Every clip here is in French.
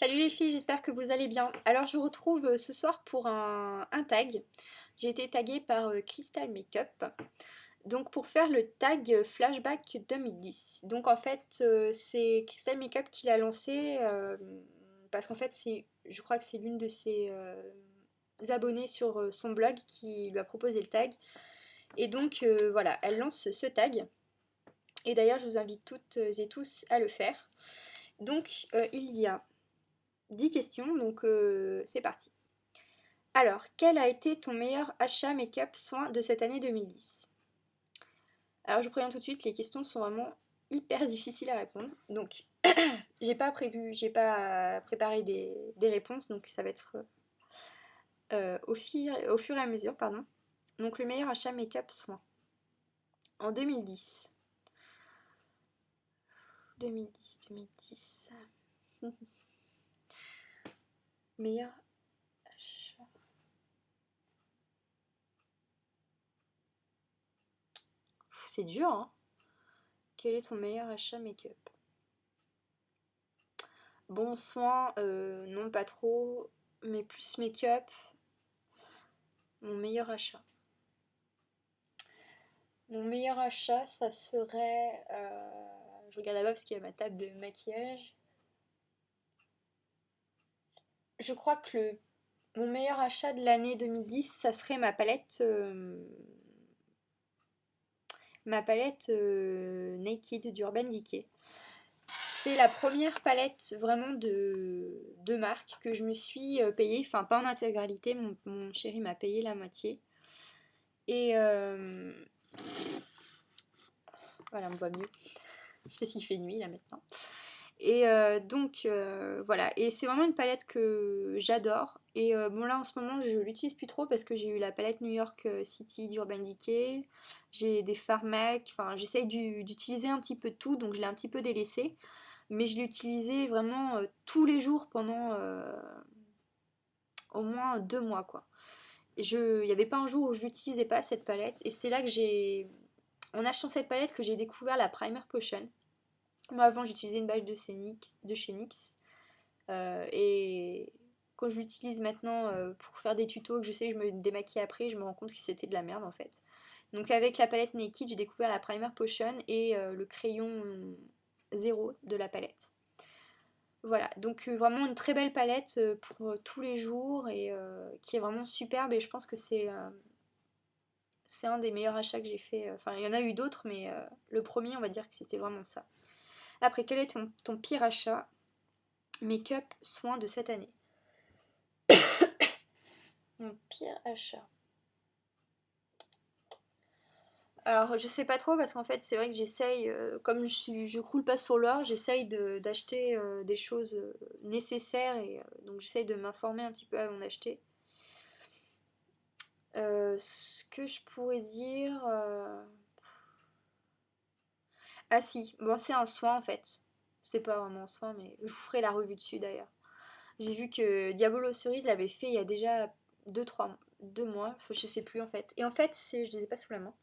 Salut les filles, j'espère que vous allez bien. Alors je vous retrouve ce soir pour un tag. J'ai été taguée par Crystal Makeup. Donc pour faire le tag Flashback 2010. Donc en fait c'est Crystal Makeup qui l'a lancé parce qu'en fait je crois que c'est l'une de ses abonnées sur son blog qui lui a proposé le tag. Et donc voilà, elle lance ce tag. Et d'ailleurs je vous invite toutes et tous à le faire. Donc il y a 10 questions, donc c'est parti. Alors, quel a été ton meilleur achat make-up soin de cette année 2010? Alors, je vous préviens tout de suite, les questions sont vraiment hyper difficiles à répondre. Donc, j'ai pas préparé des réponses, donc ça va être au fur et à mesure, pardon. Donc, le meilleur achat make-up soin en 2010. 2010. Meilleur achat. C'est dur, hein? Quel est ton meilleur achat make-up? Bon soin, non pas trop, mais plus make-up, mon meilleur achat. Mon meilleur achat, ça serait... je regarde là-bas parce qu'il y a ma table de maquillage. Je crois que mon meilleur achat de l'année 2010, ça serait ma palette Naked d'Urban Decay. C'est la première palette vraiment de marque que je me suis payée, enfin pas en intégralité, mon chéri m'a payé la moitié. Et voilà, on me voit mieux. Je sais s'il fait nuit là maintenant. Et donc voilà, et c'est vraiment une palette que j'adore. Et bon là en ce moment je l'utilise plus trop parce que j'ai eu la palette New York City d'Urban Decay, j'ai des fards MAC, enfin j'essaye d'utiliser un petit peu de tout, donc je l'ai un petit peu délaissé. Mais je l'ai utilisé vraiment tous les jours pendant au moins 2 mois quoi. Il n'y avait pas un jour où je l'utilisais pas cette palette, et c'est là que en achetant cette palette que j'ai découvert la Primer Potion. Moi avant j'utilisais une bâche de chez NYX. Et quand je l'utilise maintenant pour faire des tutos, que je sais que je me démaquille après, je me rends compte que c'était de la merde en fait. Donc avec la palette Naked, j'ai découvert la Primer Potion et le crayon zéro de la palette. Voilà, donc vraiment une très belle palette pour tous les jours et qui est vraiment superbe, et je pense que c'est un des meilleurs achats que j'ai fait. Enfin, il y en a eu d'autres, mais le premier, on va dire que c'était vraiment ça. Après, quel est ton pire achat make-up soin de cette année? Mon pire achat. Alors, je sais pas trop parce qu'en fait, c'est vrai que j'essaye, comme je croule pas sur l'or, j'essaye d'acheter des choses nécessaires, et donc j'essaye de m'informer un petit peu avant d'acheter. Ce que je pourrais dire. Ah si, bon, c'est un soin en fait. C'est pas vraiment un soin, mais je vous ferai la revue dessus d'ailleurs. J'ai vu que Diabolo Cerise l'avait fait il y a déjà 2 mois, je sais plus en fait. Et en fait, je les ai pas sous la main.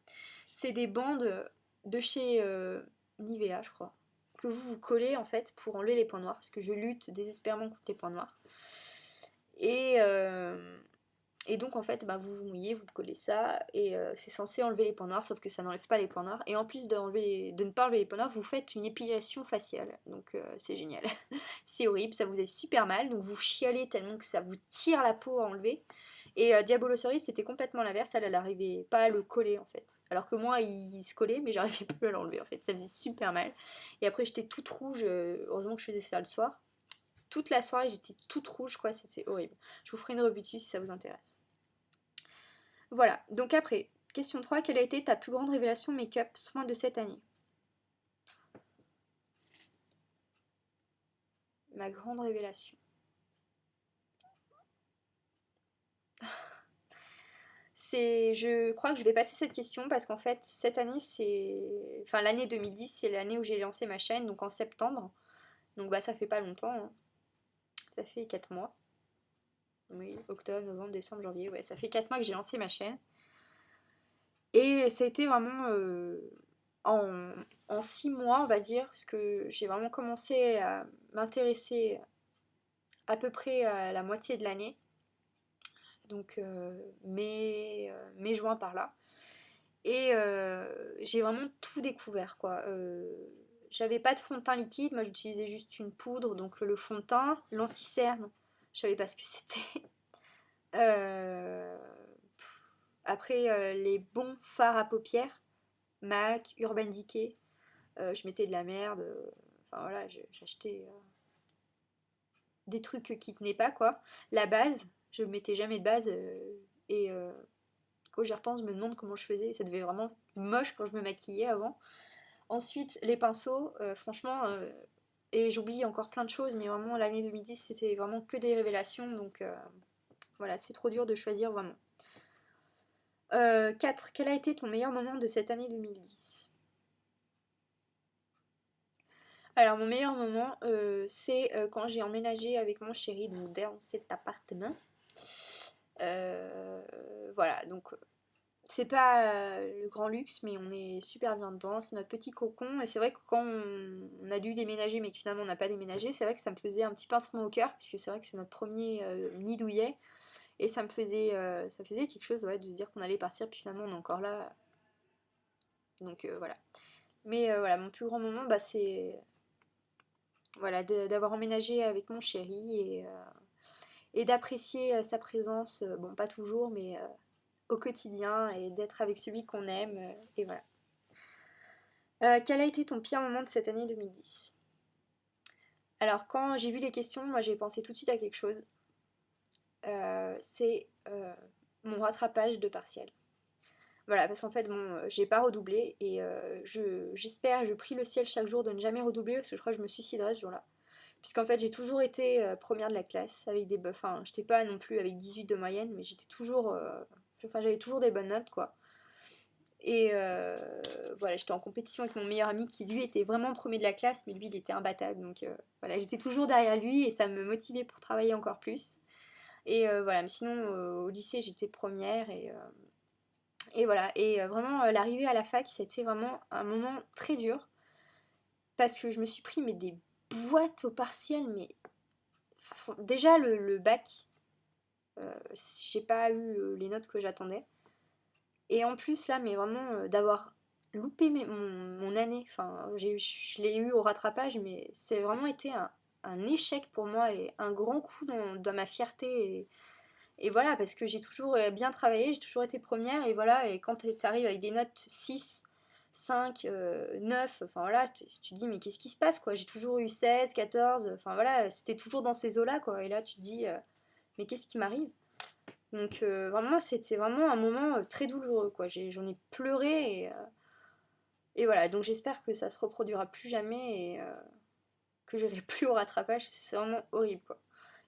C'est des bandes de chez Nivea, je crois, que vous collez en fait pour enlever les points noirs, parce que je lutte désespérément contre les points noirs. Et, euh, et donc en fait, bah, vous vous mouillez, vous collez ça, et c'est censé enlever les points noirs, sauf que ça n'enlève pas les points noirs. Et en plus de ne pas enlever les points noirs, vous faites une épilation faciale. Donc c'est génial. C'est horrible, ça vous fait super mal, donc vous chialez tellement que ça vous tire la peau à enlever. Et Diabolo Cerise, c'était complètement l'inverse, elle n'arrivait pas à le coller en fait. Alors que moi, il se collait, mais j'arrivais plus à l'enlever en fait, ça faisait super mal. Et après, j'étais toute rouge, heureusement que je faisais ça le soir. Toute la soirée, j'étais toute rouge, quoi, c'était horrible. Je vous ferai une revue dessus si ça vous intéresse. Voilà, donc après, question 3, quelle a été ta plus grande révélation make-up soin de cette année? Ma grande révélation. Je crois que je vais passer cette question parce qu'en fait, cette année, enfin, l'année 2010, c'est l'année où j'ai lancé ma chaîne, donc en septembre. Donc bah, ça fait pas longtemps, hein. Ça fait 4 mois. Oui, octobre, novembre, décembre, janvier, ouais, ça fait 4 mois que j'ai lancé ma chaîne. Et ça a été vraiment en, en 6 mois, on va dire, parce que j'ai vraiment commencé à m'intéresser à peu près la moitié de l'année, donc mai-juin par là. Et j'ai vraiment tout découvert quoi. J'avais pas de fond de teint liquide, moi j'utilisais juste une poudre, donc le fond de teint, l'anti-cerne, je savais pas ce que c'était. Euh, Après les bons fards à paupières, MAC, Urban Decay, je mettais de la merde, enfin voilà, j'achetais des trucs qui tenaient pas quoi. La base, je mettais jamais de base et quand j'y repense, je me demande comment je faisais, ça devait vraiment être moche quand je me maquillais avant. Ensuite, les pinceaux, franchement, et j'oublie encore plein de choses, mais vraiment l'année 2010 c'était vraiment que des révélations, donc voilà, c'est trop dur de choisir vraiment. 4. Quel a été ton meilleur moment de cette année 2010? Alors mon meilleur moment, c'est quand j'ai emménagé avec mon chéri donc, dans cet appartement. Voilà, donc c'est pas le grand luxe, mais on est super bien dedans. C'est notre petit cocon. Et c'est vrai que quand on a dû déménager, mais que finalement on n'a pas déménagé, c'est vrai que ça me faisait un petit pincement au cœur, puisque c'est vrai que c'est notre premier nid douillet. Et ça me faisait quelque chose ouais, de se dire qu'on allait partir, puis finalement on est encore là. Donc voilà. Mais voilà, mon plus grand moment, bah, c'est voilà, d'avoir emménagé avec mon chéri et d'apprécier sa présence, bon pas toujours, mais au quotidien et d'être avec celui qu'on aime. Et voilà. Quel a été ton pire moment de cette année 2010? Alors, quand j'ai vu les questions, moi j'ai pensé tout de suite à quelque chose. C'est mon rattrapage de partiel. Voilà, parce qu'en fait, bon, j'ai pas redoublé et j'espère, je prie le ciel chaque jour de ne jamais redoubler parce que je crois que je me suiciderais ce jour-là. Puisqu'en fait, j'ai toujours été première de la classe avec des. Enfin, j'étais pas non plus avec 18 de moyenne, mais j'étais toujours. Enfin, j'avais toujours des bonnes notes quoi. Et voilà, j'étais en compétition avec mon meilleur ami qui lui était vraiment premier de la classe, mais lui il était imbattable. Donc voilà, j'étais toujours derrière lui et ça me motivait pour travailler encore plus. Et voilà, mais sinon au lycée j'étais première et voilà. Et vraiment l'arrivée à la fac c'était vraiment un moment très dur parce que je me suis pris mais des boîtes au partiel, mais déjà le bac, j'ai pas eu les notes que j'attendais. Et en plus, là, mais vraiment, d'avoir loupé mon année, enfin, je l'ai eu au rattrapage, mais c'est vraiment été un échec pour moi et un grand coup dans ma fierté. Et voilà, parce que j'ai toujours bien travaillé, j'ai toujours été première, et voilà, et quand tu arrives avec des notes 6 5 9 enfin voilà, tu te dis, mais qu'est-ce qui se passe, quoi? J'ai toujours eu 16 14 enfin voilà, c'était toujours dans ces eaux-là, quoi. Et là, tu te dis, mais qu'est-ce qui m'arrive? Donc vraiment, c'était vraiment un moment très douloureux, quoi. J'en ai pleuré et voilà. Donc j'espère que ça se reproduira plus jamais et que j'irai plus au rattrapage. C'est vraiment horrible, quoi.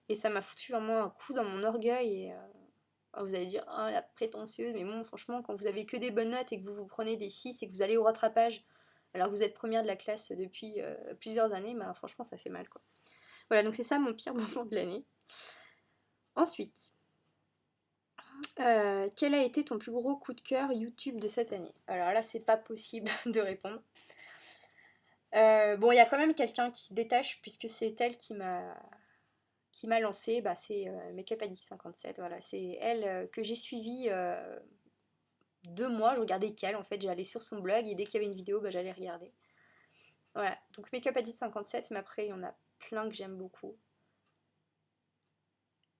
Et ça m'a foutu vraiment un coup dans mon orgueil et vous allez dire, ah, la prétentieuse, mais bon, franchement, quand vous avez que des bonnes notes et que vous vous prenez des 6 et que vous allez au rattrapage alors que vous êtes première de la classe depuis plusieurs années, bah franchement, ça fait mal, quoi. Voilà, donc c'est ça mon pire moment de l'année. Ensuite, quel a été ton plus gros coup de cœur YouTube de cette année? Alors là, c'est pas possible de répondre. Bon, il y a quand même quelqu'un qui se détache puisque c'est elle qui m'a lancé. Bah, c'est Makeup Addict 57. Voilà, c'est elle que j'ai suivie 2 mois. Je regardais qu'elle en fait. J'allais sur son blog et dès qu'il y avait une vidéo, bah, j'allais regarder. Voilà, donc Makeup Addict 57, mais après, il y en a plein que j'aime beaucoup.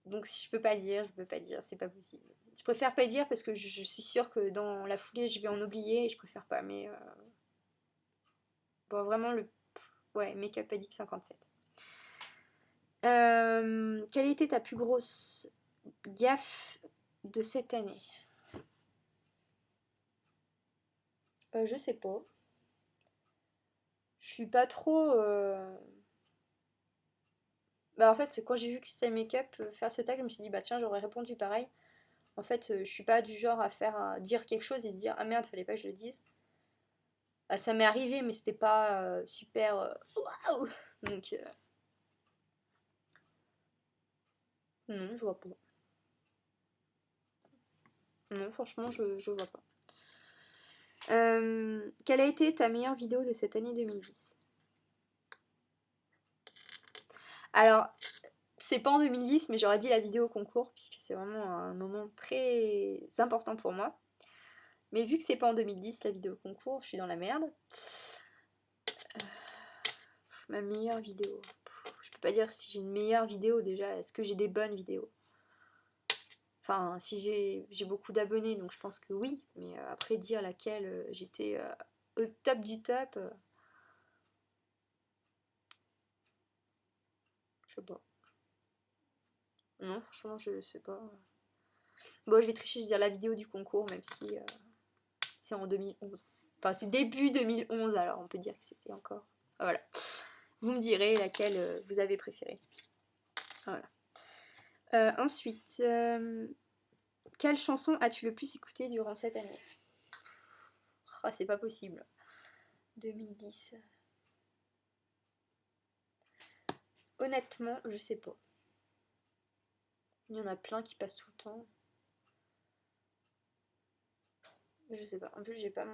Donc si je peux pas dire, je peux pas dire, c'est pas possible. Je préfère pas dire parce que je suis sûre que dans la foulée, je vais en oublier et je préfère pas. Mais bon, vraiment, ouais, Make-up Addict 57. Quelle était ta plus grosse gaffe de cette année? Je sais pas. Je suis pas trop. Bah, en fait, c'est quand j'ai vu Crystal Makeup faire ce tag, je me suis dit, bah tiens, j'aurais répondu pareil. En fait, je suis pas du genre à dire quelque chose et se dire, ah merde, fallait pas que je le dise. Bah, ça m'est arrivé, mais c'était pas super. Waouh! Donc, non, je vois pas. Non, franchement, je vois pas. Quelle a été ta meilleure vidéo de cette année 2010? Alors, C'est pas en 2010, mais j'aurais dit la vidéo concours, puisque c'est vraiment un moment très important pour moi. Mais vu que c'est pas en 2010 la vidéo concours, je suis dans la merde. Ma meilleure vidéo. Je peux pas dire si j'ai une meilleure vidéo déjà. Est-ce que j'ai des bonnes vidéos? Enfin, si j'ai beaucoup d'abonnés, donc je pense que oui. Mais après dire laquelle j'étais au top du top, je sais pas. Non, franchement, je sais pas. Bon, je vais tricher, je vais dire la vidéo du concours, même si c'est en 2011. Enfin, c'est début 2011, alors on peut dire que c'était encore. Voilà. Vous me direz laquelle vous avez préférée. Voilà. Ensuite, quelle chanson as-tu le plus écouté durant cette année? Ah, c'est pas possible. 2010. Honnêtement, je sais pas. Il y en a plein qui passent tout le temps. Je sais pas. En plus, j'ai pas mon.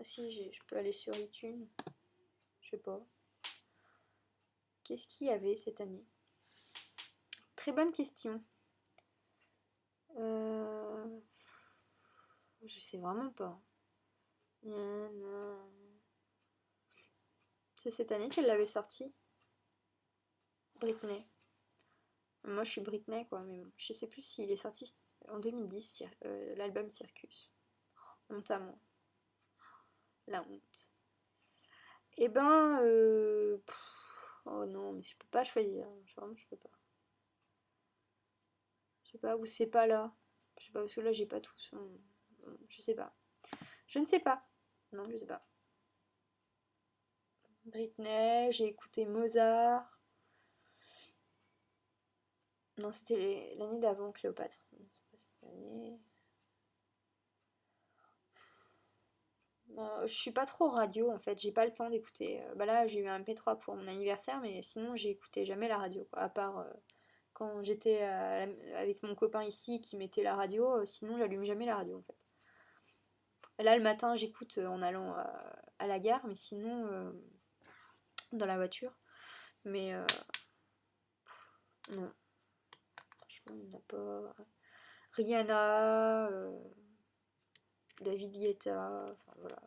Ah si, je peux aller sur iTunes. Je sais pas. Qu'est-ce qu'il y avait cette année? Très bonne question. Je sais vraiment pas. C'est cette année qu'elle l'avait sorti. Britney. Moi je suis Britney quoi, mais bon, je sais plus s'il est sorti en 2010, l'album Circus. Honte à moi. La honte. Eh ben, oh non, mais je peux pas choisir. Vraiment, je peux pas. Je sais pas, ou c'est pas là. Je sais pas, parce que là j'ai pas tout son. Je sais pas. Je ne sais pas. Non, je sais pas. Britney, j'ai écouté Mozart. Non, c'était l'année d'avant Cléopâtre. Non, c'est pas cette année. Je suis pas trop radio en fait, j'ai pas le temps d'écouter. Bah là, j'ai eu un MP3 pour mon anniversaire, mais sinon, j'ai écouté jamais la radio, quoi. À part quand j'étais avec mon copain ici qui mettait la radio, sinon, j'allume jamais la radio en fait. Là, le matin, j'écoute en allant à la gare, mais sinon, dans la voiture. Mais non, franchement, il n'y en a pas. Rihanna, David Guetta, enfin voilà.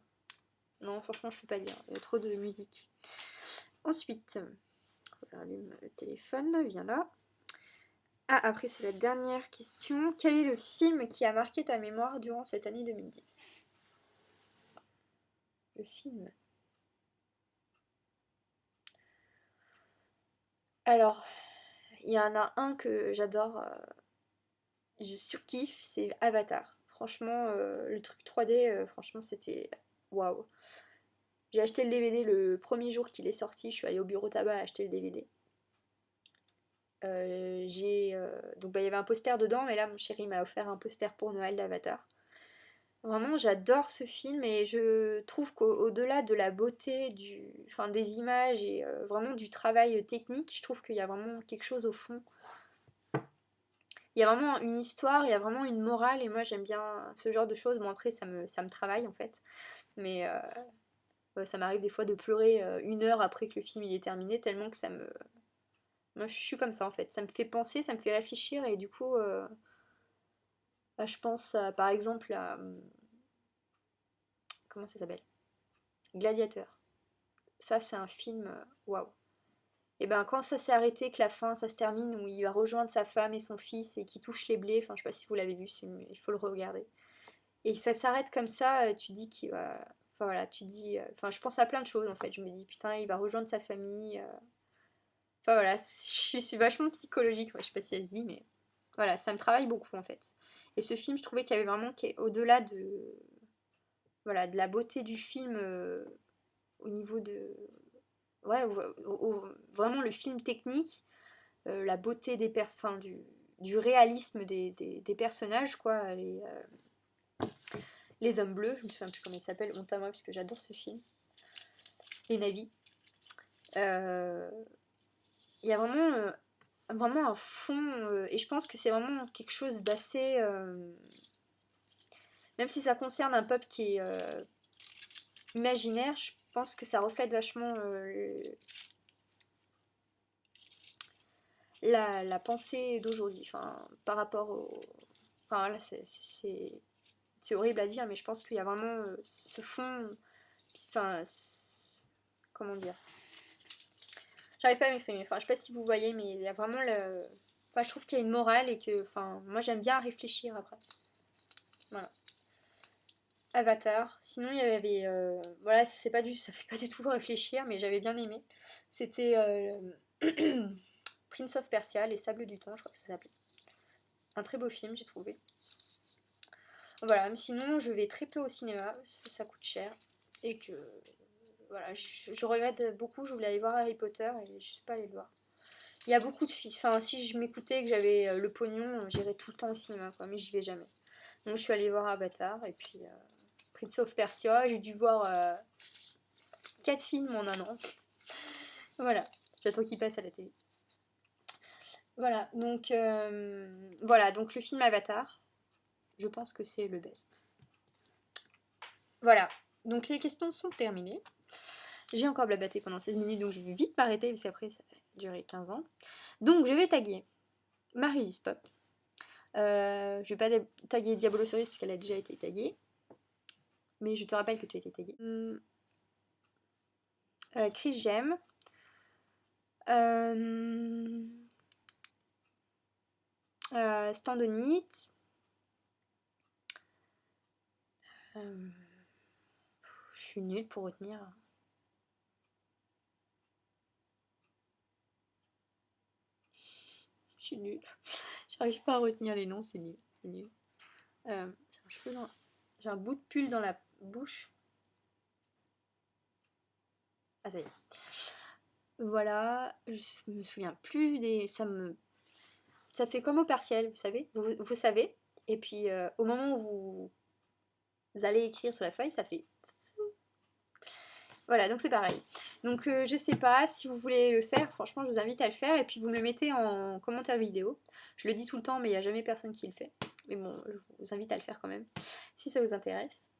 Non, franchement, je peux pas dire. Il y a trop de musique. Ensuite, j'allume le téléphone, viens là. Ah, après, c'est la dernière question. Quel est le film qui a marqué ta mémoire durant cette année 2010? Le film. Alors, il y en a un que j'adore, je surkiffe, c'est Avatar. Franchement, le truc 3D, franchement, c'était waouh. J'ai acheté le DVD le premier jour qu'il est sorti, je suis allée au bureau tabac acheter le DVD. Donc bah, il y avait un poster dedans, mais là mon chéri m'a offert un poster pour Noël d'Avatar. Vraiment, j'adore ce film et je trouve qu'au-delà de la beauté enfin, des images et vraiment du travail technique, je trouve qu'il y a vraiment quelque chose au fond. Il y a vraiment une histoire, il y a vraiment une morale et moi j'aime bien ce genre de choses. Bon après ça me travaille en fait, mais ouais, ça m'arrive des fois de pleurer 1 heure après que le film il est terminé tellement que ça me... Moi je suis comme ça en fait, ça me fait penser, ça me fait réfléchir et du coup bah, je pense par exemple à... Comment ça s'appelle? Gladiateur. Ça c'est un film, waouh. Et ben quand ça s'est arrêté, que la fin ça se termine, où il va rejoindre sa femme et son fils et qui touche les blés, enfin je sais pas si vous l'avez vu, il faut le regarder. Et que ça s'arrête comme ça, tu dis qu'il va... Enfin voilà, tu dis... Enfin je pense à plein de choses en fait, je me dis putain il va rejoindre sa famille. Enfin voilà, je suis vachement psychologique, ouais, je sais pas si elle se dit, mais voilà, ça me travaille beaucoup en fait. Et ce film, je trouvais qu'il y avait vraiment, au-delà de, voilà, de la beauté du film, au niveau de, ouais, vraiment le film technique, la beauté enfin, du réalisme des personnages, quoi, les hommes bleus, je me souviens plus comment ils s'appellent, honte à moi, parce que j'adore ce film, les navis. Euh, Il y a vraiment un fond, et je pense que c'est vraiment quelque chose d'assez... même si ça concerne un peuple qui est imaginaire, je pense que ça reflète vachement la pensée d'aujourd'hui, enfin, par rapport au... Enfin, là, c'est horrible à dire, mais je pense qu'il y a vraiment ce fond... Enfin, comment dire? J'arrive pas à m'exprimer. Enfin, je sais pas si vous voyez, mais il y a vraiment le... Enfin, je trouve qu'il y a une morale et que... Enfin, moi, j'aime bien réfléchir après. Voilà. Avatar. Sinon, il y avait... voilà, ça fait pas du tout réfléchir, mais j'avais bien aimé. C'était Prince of Persia, Les Sables du Temps, je crois que ça s'appelait. Un très beau film, j'ai trouvé. Voilà, mais sinon, je vais très peu au cinéma, parce que ça coûte cher. Et que... Voilà, je regrette beaucoup, je voulais aller voir Harry Potter et je suis pas allée le voir. Il y a beaucoup de filles. Enfin, si je m'écoutais, que j'avais le pognon, j'irais tout le temps au cinéma, quoi. Mais j'y vais jamais. Donc, je suis allée voir Avatar et puis Prince of Persia. J'ai dû voir 4 films en un an. Voilà. J'attends qu'il passe à la télé. Voilà. Donc le film Avatar, je pense que c'est le best. Voilà. Donc les questions sont terminées. J'ai encore blabaté pendant 16 minutes, donc je vais vite m'arrêter parce qu'après ça va durer 15 ans. Donc je vais taguer Marie-Lise Pop. Je vais pas taguer Diabolo Cerise parce qu'elle a déjà été taguée. Mais je te rappelle que tu as été taguée. Chris Gem. Standonite. Je suis nulle pour retenir. Je suis nulle. J'arrive pas à retenir les noms, c'est nul. C'est nul. J'ai un bout de pull dans la bouche. Ah, ça y est. Voilà, je me souviens plus des. Ça fait comme au partiel, vous savez. Vous savez. Et puis au moment où vous allez écrire sur la feuille, ça fait. Voilà, donc c'est pareil. Donc je sais pas si vous voulez le faire, franchement je vous invite à le faire et puis vous me le mettez en commentaire vidéo. Je le dis tout le temps mais il n'y a jamais personne qui le fait. Mais bon, je vous invite à le faire quand même, si ça vous intéresse.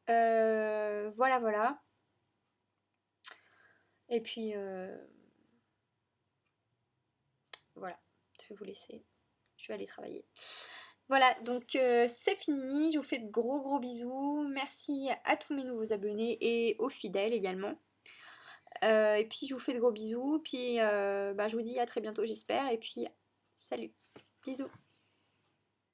Voilà. Et puis voilà, je vais vous laisser. Je vais aller travailler. Voilà, donc c'est fini. Je vous fais de gros bisous. Merci à tous mes nouveaux abonnés et aux fidèles également. Et puis je vous fais de gros bisous. Puis je vous dis à très bientôt j'espère. Et puis salut. Bisous.